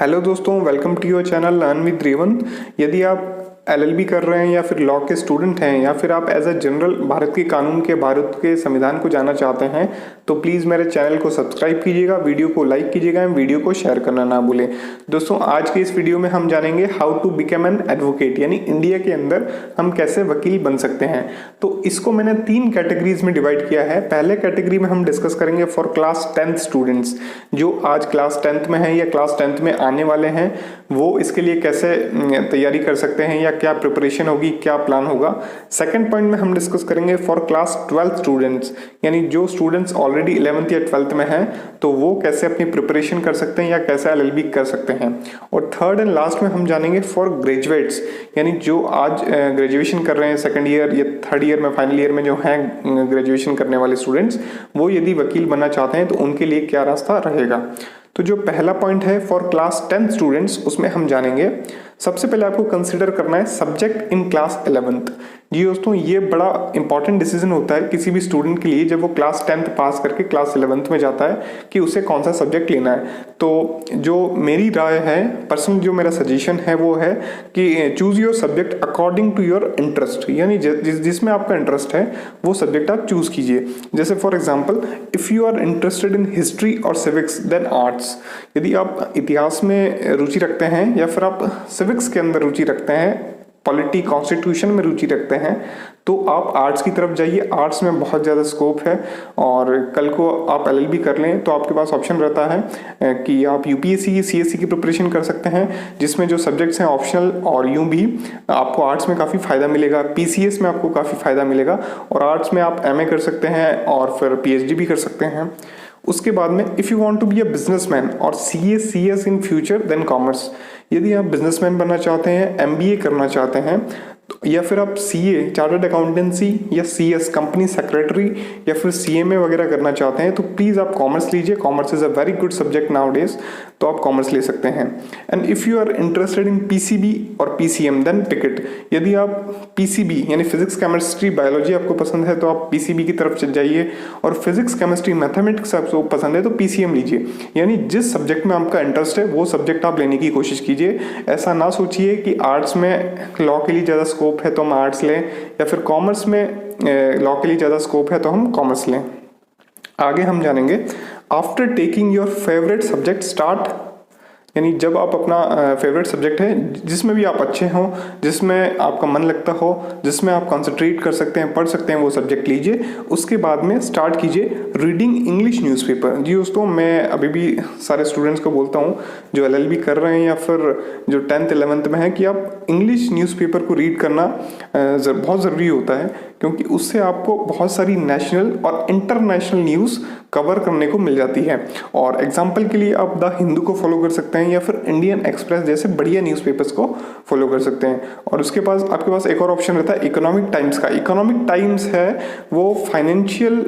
Hello दोस्तों, welcome to your channel learn with Revanth. यदि आप एलएलबी कर रहे हैं या फिर लॉ के स्टूडेंट हैं या फिर आप एज अ जनरल भारत के कानून के भारत के संविधान को जानना चाहते हैं तो प्लीज़ मेरे चैनल को सब्सक्राइब कीजिएगा, वीडियो को लाइक कीजिएगा एंड वीडियो को शेयर करना ना भूलें। दोस्तों, आज के इस वीडियो में हम जानेंगे how to become an advocate, यानी इंडिया के अंदर हम कैसे वकील बन सकते हैं। तो इसको मैंने 3 कैटेगरीज में डिवाइड किया है। पहले कैटेगरी में हम डिस्कस करेंगे फॉर क्लास 10th स्टूडेंट्स, जो आज क्लास 10th में हैं या क्लास 10th में आने वाले हैं, वो इसके लिए कैसे तैयारी कर सकते हैं या क्या प्रिपरेशन होगी, क्या प्लान होगा। सेकंड पॉइंट में हम डिस्कस करेंगे फॉर क्लास 12th स्टूडेंट्स, यानी जो स्टूडेंट्स ऑलरेडी 11th या 12th में हैं तो वो कैसे अपनी प्रिपरेशन कर सकते हैं या कैसे एलएलबी कर सकते हैं। और थर्ड एंड लास्ट में हम जानेंगे फॉर ग्रेजुएट्स, यानी जो आज ग्रेजुएशन कर रहे हैं, सेकेंड ईयर या थर्ड ईयर में, फाइनल ईयर में जो हैं ग्रेजुएशन करने वाले स्टूडेंट्स, वो यदि वकील बनना चाहते हैं तो उनके लिए क्या रास्ता रहेगा। तो जो पहला पॉइंट है फॉर क्लास 10th स्टूडेंट्स, उसमें हम जानेंगे सबसे पहले आपको कंसीडर करना है सब्जेक्ट इन क्लास 11th। जी दोस्तों, ये बड़ा इंपॉर्टेंट डिसीजन होता है किसी भी स्टूडेंट के लिए जब वो क्लास 10th पास करके क्लास 11th में जाता है कि उसे कौन सा सब्जेक्ट लेना है। तो जो मेरी राय है, पर्सनल जो मेरा सजेशन है वो है कि choose your subject according to your interest, यानी जिसमें आपका इंटरेस्ट है वो सब्जेक्ट आप चूज कीजिए। जैसे for example, if you are interested in history और सिविक्स देन आर्ट्स। यदि आप इतिहास में रुचि रखते हैं या फिर आप सिविक्स के अंदर रुचि रखते हैं, पॉलिटी कॉन्स्टिट्यूशन में रुचि रखते हैं, तो आप आर्ट्स की तरफ जाइए। आर्ट्स में बहुत ज़्यादा स्कोप है और कल को आप एलएलबी कर लें तो आपके पास ऑप्शन रहता है कि आप यूपीएससी की, सीएससी की प्रिपरेशन कर सकते हैं, जिसमें जो सब्जेक्ट्स हैं ऑप्शनल, और यूं भी आपको आर्ट्स में काफ़ी फ़ायदा मिलेगा, पीसीएस में आपको काफ़ी फ़ायदा मिलेगा, और आर्ट्स में आप एमए कर सकते हैं और फिर पीएचडी भी कर सकते हैं। उसके बाद में if you want to be a businessman और CS in future then commerce. यदि आप बिजनेसमैन बनना चाहते हैं, एमबीए करना चाहते हैं, या फिर आप सीए चार्टर्ड अकाउंटेंसी या सीएस कंपनी सेक्रेटरी या फिर सीएमए वगैरह करना चाहते हैं तो प्लीज़ आप कॉमर्स लीजिए। Commerce is a very good subject nowadays, तो आप कॉमर्स ले सकते हैं। And if you are interested in PCB और पीसीएम देन पिक इट। यदि आप पीसीबी यानी फिजिक्स केमिस्ट्री बायोलॉजी आपको पसंद है तो आप पीसीबी की तरफ चल जाइए, और फिजिक्स केमिस्ट्री मैथमेटिक्स आपको पसंद है तो पीसीएम लीजिए। यानी जिस सब्जेक्ट में आपका इंटरेस्ट है वो सब्जेक्ट आप लेने की कोशिश कीजिए। ऐसा ना सोचिए कि आर्ट्स में लॉ के लिए ज़्यादा स्कोप है तो हम आर्ट्स लें, या फिर कॉमर्स में लॉ के लिए ज़्यादा स्कोप है तो हम कॉमर्स लें। आगे हम जानेंगे after taking your favourite subject start, यानी जब आप अपना फेवरेट सब्जेक्ट है जिसमें भी आप अच्छे हों, जिसमें आपका मन लगता हो, जिसमें आप कंसंट्रेट कर सकते हैं, पढ़ सकते हैं, वो सब्जेक्ट लीजिए। उसके बाद में स्टार्ट कीजिए रीडिंग इंग्लिश न्यूज़पेपर। जी दोस्तों, मैं अभी भी सारे स्टूडेंट्स को बोलता हूँ जो एलएलबी कर रहे हैं या फिर जो 10th 11th में है कि आप इंग्लिश न्यूज़पेपर को रीड करना बहुत ज़रूरी होता है, क्योंकि उससे आपको बहुत सारी नेशनल और इंटरनेशनल न्यूज़ कवर करने को मिल जाती है। और एग्जांपल के लिए आप द हिंदू को फॉलो कर सकते हैं या फिर इंडियन एक्सप्रेस जैसे बढ़िया न्यूज़पेपर्स को फॉलो कर सकते हैं। और उसके पास आपके पास एक और ऑप्शन रहता है इकोनॉमिक टाइम्स का। इकोनॉमिक टाइम्स है वो फाइनेंशियल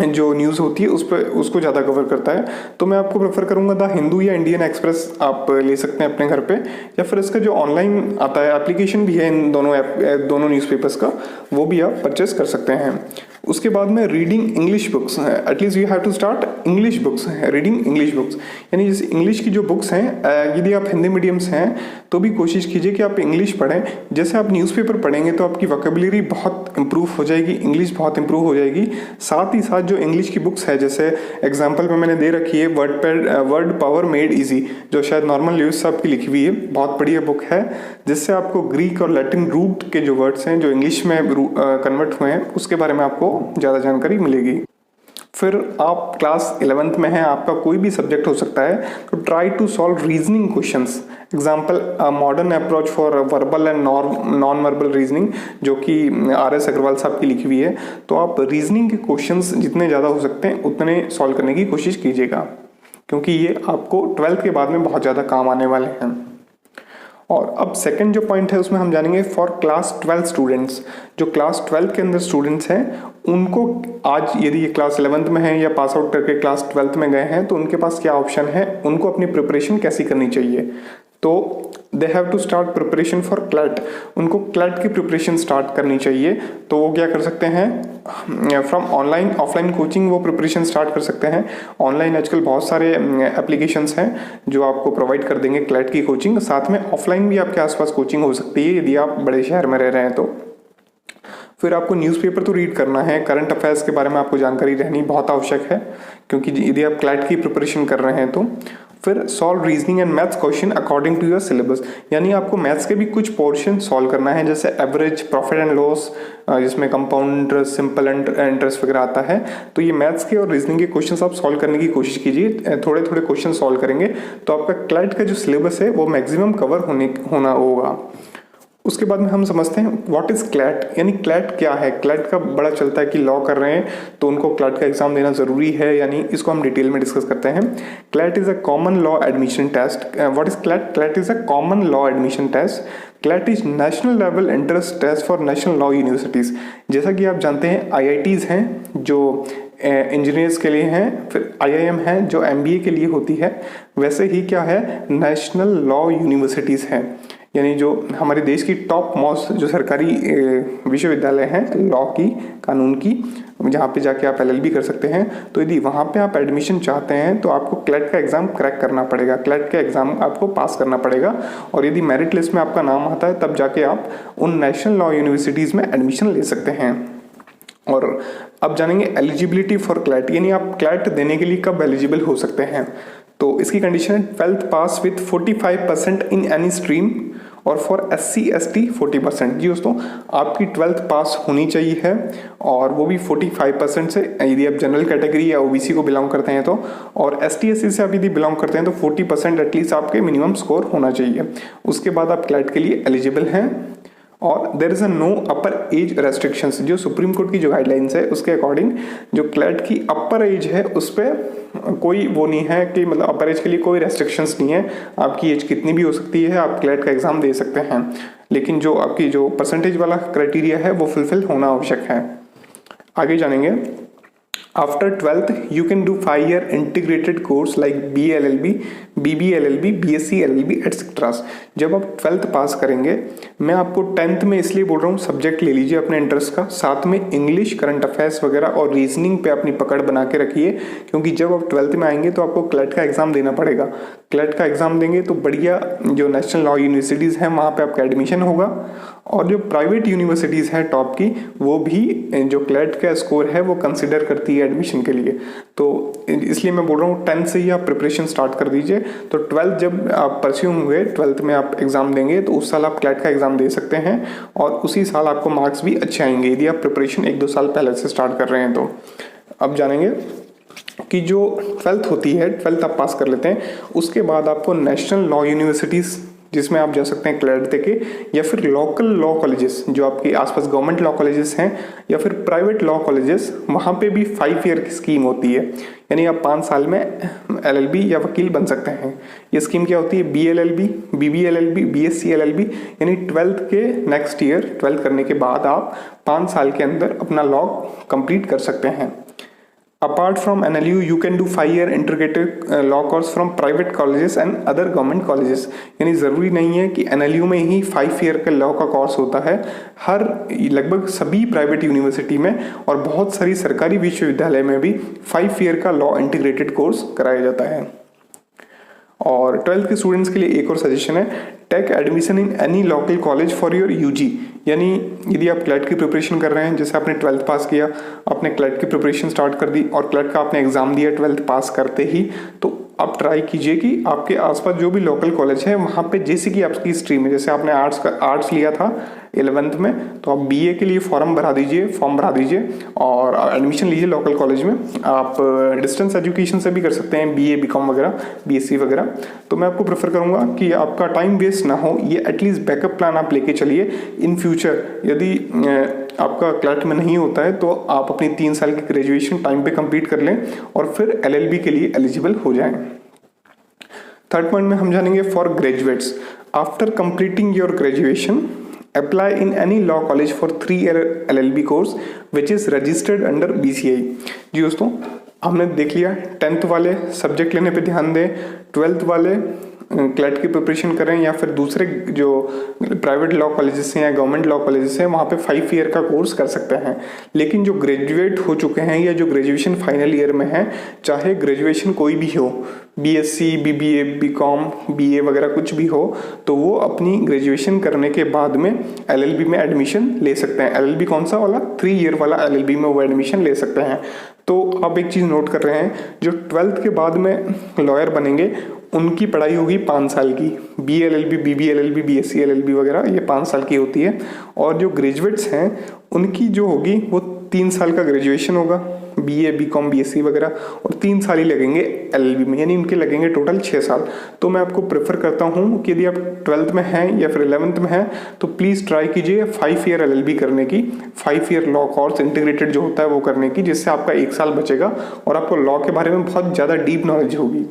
जो न्यूज़ होती है उस पर उसको ज़्यादा कवर करता है, तो मैं आपको प्रेफर करूँगा द हिंदू या इंडियन एक्सप्रेस आप ले सकते हैं अपने घर पे, या फिर इसका जो ऑनलाइन आता है एप्लीकेशन भी है इन दोनों न्यूज़पेपर्स का, वो भी आप परचेस कर सकते हैं। उसके बाद में reading English books, at least you have to start English books, reading English books, यानी जैसे इंग्लिश की जो बुक्स हैं, यदि आप हिंदी मीडियम से हैं तो भी कोशिश कीजिए कि आप इंग्लिश पढ़ें। जैसे आप न्यूज़पेपर पढ़ेंगे तो आपकी वोकैबुलरी बहुत इंप्रूव हो जाएगी, इंग्लिश बहुत इंप्रूव हो जाएगी। साथ ही साथ जो इंग्लिश की बुक्स है, जैसे एग्जाम्पल में मैंने दे रखी है वर्ड पावर मेड ईजी, जो शायद नॉर्मल ल्यूइस साहब की लिखी हुई है, बहुत बढ़िया बुक है, जिससे आपको ग्रीक और लैटिन रूट के जो वर्ड्स हैं जो इंग्लिश में कन्वर्ट हुए हैं उसके बारे में आपको ज़्यादा जानकारी मिलेगी। फिर आप क्लास 11th में हैं, आपका कोई भी सब्जेक्ट हो सकता है, तो try to solve reasoning questions. Example modern approach for verbal and non verbal reasoning, जो कि RS अग्रवाल साहब की लिखी हुई है। तो आप रीजनिंग के क्वेश्चंस जितने ज़्यादा हो सकते हैं उतने सॉल्व करने की कोशिश कीजिएगा, क्योंकि ये आपको 12th के बाद में बहुत ज़्यादा काम आने वाले हैं। और अब सेकंड जो पॉइंट है उसमें हम जानेंगे फॉर क्लास 12 स्टूडेंट्स। जो क्लास 12 के अंदर स्टूडेंट्स हैं उनको आज यदि ये क्लास 11th में हैं या पास आउट करके क्लास 12th में गए हैं तो उनके पास क्या ऑप्शन है, उनको अपनी प्रिपरेशन कैसी करनी चाहिए। तो they have to start preparation for CLAT, उनको क्लैट की प्रिपरेशन स्टार्ट करनी चाहिए। तो वो क्या कर सकते हैं, फ्रॉम ऑनलाइन ऑफलाइन कोचिंग वो प्रिपरेशन स्टार्ट कर सकते हैं। ऑनलाइन आजकल बहुत सारे एप्लीकेशंस हैं जो आपको प्रोवाइड कर देंगे क्लैट की कोचिंग। साथ में ऑफलाइन भी आपके आसपास कोचिंग हो सकती है यदि आप बड़े शहर में रह रहे हैं तो। फिर आपको न्यूज़पेपर तो रीड करना है, करंट अफेयर्स के बारे में आपको जानकारी रहनी बहुत आवश्यक है, क्योंकि यदि आप क्लैट की प्रिपरेशन कर रहे हैं तो। फिर solve reasoning and maths question according to your syllabus, यानी आपको मैथ्स के भी कुछ पोर्शन सॉल्व करना है, जैसे एवरेज, प्रॉफिट एंड लॉस, जिसमें कंपाउंड इंटरेस्ट, सिंपल इंटरेस्ट वगैरह आता है। तो ये मैथ्स के और रीजनिंग के क्वेश्चन आप सॉल्व करने की कोशिश कीजिए। थोड़े थोड़े क्वेश्चन सॉल्व करेंगे तो आपका क्लैट का जो सिलेबस है वो मैक्सिमम कवर होना होगा। उसके बाद में हम समझते हैं व्हाट इज क्लैट, यानी क्लैट क्या है। क्लैट का बड़ा चलता है कि लॉ कर रहे हैं तो उनको क्लैट का एग्जाम देना जरूरी है, यानी इसको हम डिटेल में डिस्कस करते हैं। CLAT is a common law admission test. What is CLAT? CLAT is a common law admission test. CLAT is national level entrance test for national law universities. जैसा कि आप जानते हैं IITs हैं जो इंजीनियर्स के लिए हैं, फिर IIM है जो MBA के लिए होती है, वैसे ही क्या है, नेशनल लॉ यूनिवर्सिटीज़ हैं, यानी जो हमारे देश की टॉप मोस्ट जो सरकारी विश्वविद्यालय हैं लॉ की, कानून की, जहाँ पे जाके आप LLB कर सकते हैं। तो यदि वहाँ पे आप एडमिशन चाहते हैं तो आपको क्लैट का एग्ज़ाम क्रैक करना पड़ेगा, क्लैट का एग्ज़ाम आपको पास करना पड़ेगा, और यदि मेरिट लिस्ट में आपका नाम आता है तब जाके आप उन नेशनल लॉ यूनिवर्सिटीज़ में एडमिशन ले सकते हैं। और अब जानेंगे एलिजिबिलिटी फॉर क्लैट, यानी आप क्लैट देने के लिए कब एलिजिबल हो सकते हैं। तो इसकी कंडीशन है 12th pass with 45% in any stream, और फॉर SC ST 40%। जी दोस्तों, आपकी 12th पास होनी चाहिए है, और वो भी 45% से, यदि आप जनरल कैटेगरी या OBC को बिलोंग करते हैं तो, और ST SC से आप यदि बिलोंग करते हैं तो 40% एटलीस्ट आपके मिनिमम स्कोर होना चाहिए। उसके बाद आप क्लैट के लिए एलिजिबल हैं। और there is a no upper age restrictions, जो सुप्रीम कोर्ट की जो गाइडलाइंस है उसके अकॉर्डिंग जो क्लैट की अपर एज है उस पर कोई वो नहीं है कि मतलब अपर एज के लिए कोई रेस्ट्रिक्शंस नहीं है, आपकी एज कितनी भी हो सकती है, आप क्लैट का एग्ज़ाम दे सकते हैं, लेकिन जो आपकी जो परसेंटेज वाला क्राइटेरिया है वो फुलफिल होना आवश्यक है। आगे जानेंगे, After 12th, you can do 5-year integrated course like BA LLB, BB LLB, BSc LLB, etc. जब आप 12th पास करेंगे, मैं आपको 10th में इसलिए बोल रहा हूँ सब्जेक्ट ले लीजिए अपने इंटरेस्ट का, साथ में इंग्लिश, करंट अफेयर्स वगैरह और रीजनिंग पे अपनी पकड़ बना के रखिए, क्योंकि जब आप 12th में आएंगे तो आपको क्लैट का एग्ज़ाम देना पड़ेगा। क्लैट का एग्ज़ाम देंगे तो बढ़िया जो नेशनल लॉ यूनिवर्सिटीज़ हैं वहाँ पे आपका एडमिशन होगा, और जो प्राइवेट यूनिवर्सिटीज़ हैं टॉप की वो भी जो क्लैट का स्कोर है वो कंसिडर करती है एडमिशन के लिए। तो इसलिए मैं बोल रहा हूँ 10th से ही आप प्रिपरेशन स्टार्ट कर दीजिए। तो 12th जब आप परस्यू होंगे, 12th में आप एग्ज़ाम देंगे तो उस साल आप क्लैट का एग्ज़ाम दे सकते हैं, और उसी साल आपको मार्क्स भी अच्छे आएंगे यदि आप प्रिपरेशन 1-2 साल पहले से स्टार्ट कर रहे हैं तो। अब जानेंगे कि जो 12th होती है, 12th आप पास कर लेते हैं, उसके बाद आपको नेशनल लॉ यूनिवर्सिटीज़ जिसमें आप जा सकते हैं क्लैट देके, या फिर लोकल लॉ कॉलेजेस जो आपके आसपास गवर्नमेंट लॉ कॉलेजेस हैं, या फिर प्राइवेट लॉ कॉलेजेस, वहाँ पे भी 5 ईयर की स्कीम होती है, यानी आप 5 साल में LLB या वकील बन सकते हैं। ये स्कीम क्या होती है, BLLB, BB LLB, BSc LLB, यानी 12th के नेक्स्ट ईयर, 12th करने के बाद आप 5 साल के अंदर अपना लॉ कंप्लीट कर सकते हैं। Apart from NLU, you can do 5-year integrated law course from private colleges and other government colleges। यानी ज़रूरी नहीं है कि NLU में ही 5 ईयर का लॉ का कोर्स होता है, हर लगभग सभी प्राइवेट यूनिवर्सिटी में और बहुत सारी सरकारी विश्वविद्यालय में भी 5 ईयर का लॉ इंटीग्रेटेड कोर्स कराया जाता है। और 12th के स्टूडेंट्स के लिए एक और सजेशन है, take admission in any local college for your UG, यानी यदि आप क्लैट की प्रिपरेशन कर रहे हैं, जैसे आपने 12th पास किया, आपने क्लैट की प्रिपरेशन स्टार्ट कर दी और क्लैट का आपने एग्ज़ाम दिया 12th पास करते ही, तो आप ट्राई कीजिए कि आपके आसपास जो भी लोकल कॉलेज है वहाँ पे जैसे कि आपकी स्ट्रीम है, जैसे आपने आर्ट्स लिया था 11th में, तो आप BA के लिए फॉर्म भरा दीजिए और एडमिशन लीजिए लोकल कॉलेज में। आप डिस्टेंस एजुकेशन से भी कर सकते हैं, BA BCom वगैरह, BSc वगैरह। तो मैं आपको प्रेफर करूँगा कि आपका टाइम वेस्ट ना हो, ये एटलीस्ट बैकअप प्लान आप लेके चलिए। इन फ्यूचर यदि आपका क्लैट में नहीं होता है तो आप अपनी 3 साल की ग्रेजुएशन टाइम पे कंप्लीट कर लें और फिर LLB के लिए एलिजिबल हो जाएं। थर्ड पॉइंट में हम जानेंगे for graduates, after completing your graduation apply in any law college for 3-year LLB course which is registered under BCI। जी दोस्तों, हमने देख लिया 10th वाले सब्जेक्ट लेने पे ध्यान दें, 12th वाले क्लैट की प्रिपरेशन कर रहे हैं या फिर दूसरे जो प्राइवेट लॉ कॉलेजेस हैं या गवर्नमेंट लॉ कॉलेजेस हैं वहाँ पे 5 ईयर का कोर्स कर सकते हैं। लेकिन जो ग्रेजुएट हो चुके हैं या जो ग्रेजुएशन फाइनल ईयर में है, चाहे ग्रेजुएशन कोई भी हो, बीएससी, बीबीए, बीकॉम, बीए वगैरह कुछ भी हो, तो वो अपनी ग्रेजुएशन करने के बाद में एलएलबी में एडमिशन ले सकते हैं। एलएलबी कौन सा वाला? 3 ईयर वाला एलएलबी में वो एडमिशन ले सकते हैं। तो आप एक चीज़ नोट कर रहे हैं, जो 12th के बाद में लॉयर बनेंगे उनकी पढ़ाई होगी 5 साल की। बी एलएलबी, बीबी एलएलबी, बीएससी एलएलबी वगैरह ये 5 साल की होती है। और जो ग्रेजुएट्स हैं उनकी जो होगी वो 3 साल का ग्रेजुएशन होगा, बीए, बीकॉम, बीएससी वगैरह, और 3 साल ही लगेंगे एलएलबी में, यानी उनके लगेंगे टोटल 6 साल। तो मैं आपको प्रेफर करता हूँ कि यदि आप 12th में हैं या फिर 11th में हैं तो प्लीज़ ट्राई कीजिए 5 ईयर एलएलबी करने की, 5 ईयर लॉ कोर्स इंटीग्रेटेड जो होता है वो करने की, जिससे आपका 1 साल बचेगा और आपको लॉ के बारे में बहुत ज़्यादा डीप नॉलेज होगी।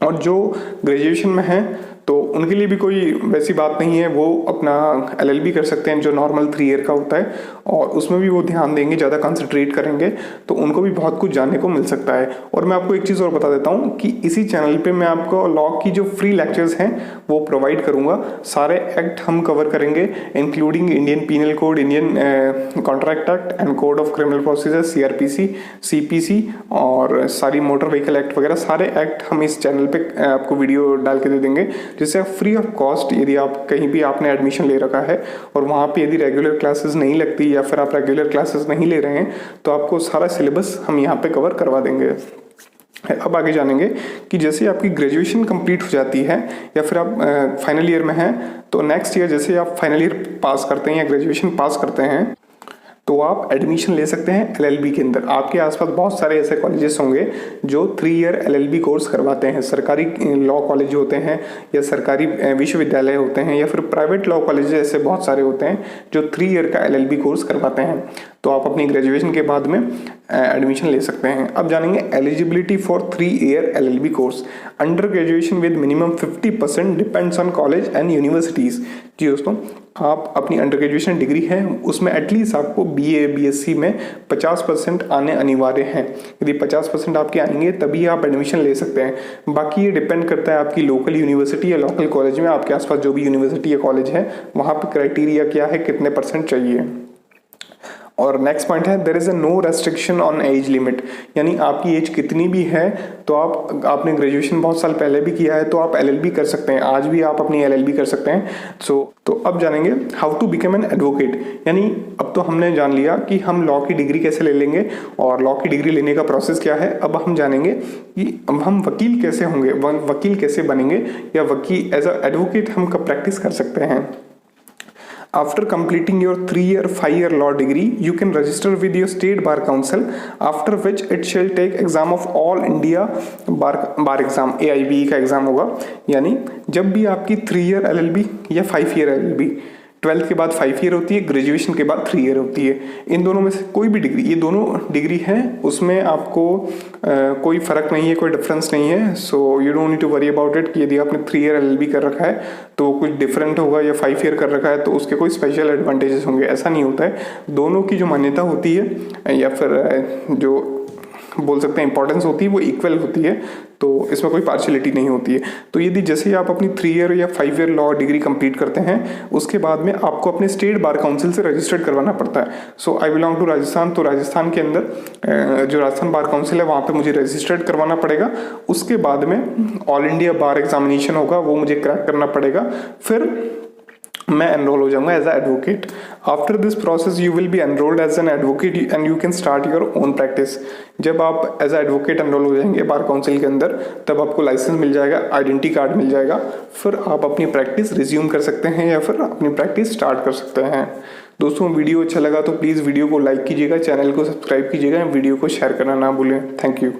और जो ग्रेजुएशन में हैं तो उनके लिए भी कोई वैसी बात नहीं है, वो अपना एलएलबी कर सकते हैं जो नॉर्मल 3 ईयर का होता है, और उसमें भी वो ध्यान देंगे, ज़्यादा कंसंट्रेट करेंगे तो उनको भी बहुत कुछ जानने को मिल सकता है। और मैं आपको एक चीज़ और बता देता हूँ कि इसी चैनल पे मैं आपको लॉ की जो फ्री लेक्चर्स हैं वो प्रोवाइड करूँगा। सारे एक्ट हम कवर करेंगे, including Indian penal code, Indian contract act and code of criminal procedure, CrPC, CPC और सारी मोटर व्हीकल एक्ट वगैरह सारे एक्ट हम इस चैनल पे आपको वीडियो डाल के दे देंगे, जिससे आप फ्री ऑफ कॉस्ट, यदि आप कहीं भी आपने एडमिशन ले रखा है और वहाँ पे यदि रेगुलर क्लासेस नहीं लगती या फिर आप रेगुलर क्लासेस नहीं ले रहे हैं, तो आपको सारा सिलेबस हम यहाँ पे कवर करवा देंगे। अब आगे जानेंगे कि जैसे आपकी ग्रेजुएशन कंप्लीट हो जाती है या फिर आप फाइनल ईयर में हैं, तो नेक्स्ट ईयर जैसे आप फाइनल ईयर पास करते हैं या ग्रेजुएशन पास करते हैं तो आप एडमिशन ले सकते हैं एलएलबी के अंदर। आपके आसपास बहुत सारे ऐसे कॉलेजेस होंगे जो 3 ईयर एलएलबी कोर्स करवाते हैं। सरकारी लॉ कॉलेज होते हैं या सरकारी विश्वविद्यालय होते हैं या फिर प्राइवेट लॉ कॉलेज ऐसे बहुत सारे होते हैं जो 3 ईयर का एलएलबी कोर्स करवाते हैं। तो आप अपनी ग्रेजुएशन के बाद में एडमिशन ले सकते हैं। अब जानेंगे eligibility for 3 year LLB course under graduation with minimum 50% depends on college and universities. जी दोस्तों, आप अपनी अंडर ग्रेजुएशन डिग्री है उसमें एटलीस्ट आपको बीए, बीएससी में 50% आने अनिवार्य हैं। यदि 50% आपके आएंगे तभी आप एडमिशन ले सकते हैं। बाकी ये डिपेंड करता है आपकी लोकल यूनिवर्सिटी या लोकल कॉलेज में, आपके आसपास जो भी यूनिवर्सिटी या कॉलेज है वहाँ पे क्राइटेरिया क्या है, कितने % चाहिए। और नेक्स्ट पॉइंट है there is a no restriction on age limit, यानी आपकी एज कितनी भी है तो आपने ग्रेजुएशन बहुत साल पहले भी किया है तो आप एलएलबी कर सकते हैं, आज भी आप अपनी एलएलबी कर सकते हैं। तो अब जानेंगे how to become an advocate, यानी अब तो हमने जान लिया कि हम लॉ की डिग्री कैसे ले लेंगे और लॉ की डिग्री लेने का प्रोसेस क्या है। अब हम जानेंगे कि अब हम वकील कैसे होंगे, वकील कैसे बनेंगे या वकील एज अ एडवोकेट हम कब प्रैक्टिस कर सकते हैं। After completing your 3-year, 5-year law degree, you can register with your state bar council, after which it shall take exam of all India bar exam, AIBE का exam होगा। यानी जब भी आपकी 3 ईयर LLB या 5 ईयर LLB, 12th के बाद 5 year होती है, ग्रेजुएशन के बाद 3 ईयर होती है, इन दोनों में से कोई भी डिग्री, ये दोनों डिग्री है उसमें आपको कोई फ़र्क नहीं है, कोई डिफरेंस नहीं है। So you don't need to worry about it कि यदि आपने 3 ईयर LLB कर रखा है तो कुछ डिफरेंट होगा या 5 ईयर कर रखा है तो उसके कोई स्पेशल एडवांटेजेस होंगे, ऐसा नहीं होता है। दोनों की जो मान्यता होती है या फिर जो बोल सकते हैं इंपॉर्टेंस होती है वो इक्वल होती है, तो इसमें कोई पार्शियलिटी नहीं होती है। तो यदि जैसे ही आप अपनी 3 ईयर या 5 ईयर लॉ डिग्री कंप्लीट करते हैं उसके बाद में आपको अपने स्टेट बार काउंसिल से रजिस्टर्ड करवाना पड़ता है। सो आई बिलोंग टू राजस्थान, तो राजस्थान के अंदर जो राजस्थान बार काउंसिल है वहाँ पे मुझे रजिस्टर्ड करवाना पड़ेगा। उसके बाद में ऑल इंडिया बार एग्जामिनेशन होगा, वो मुझे क्रैक करना पड़ेगा, फिर मैं एनरोल हो जाऊंगा as a advocate. After this process you will be enrolled as an advocate and you can start your own practice. जब आप एज अ एडवोकेट एनरोल हो जाएंगे बार काउंसिल के अंदर तब आपको लाइसेंस मिल जाएगा, आइडेंटिटी कार्ड मिल जाएगा, फिर आप अपनी प्रैक्टिस रिज्यूम कर सकते हैं या फिर अपनी प्रैक्टिस स्टार्ट कर सकते हैं। दोस्तों वीडियो अच्छा लगा तो प्लीज़ वीडियो को लाइक कीजिएगा, चैनल को सब्सक्राइब कीजिएगा, वीडियो को शेयर करना ना भूलें। Thank you.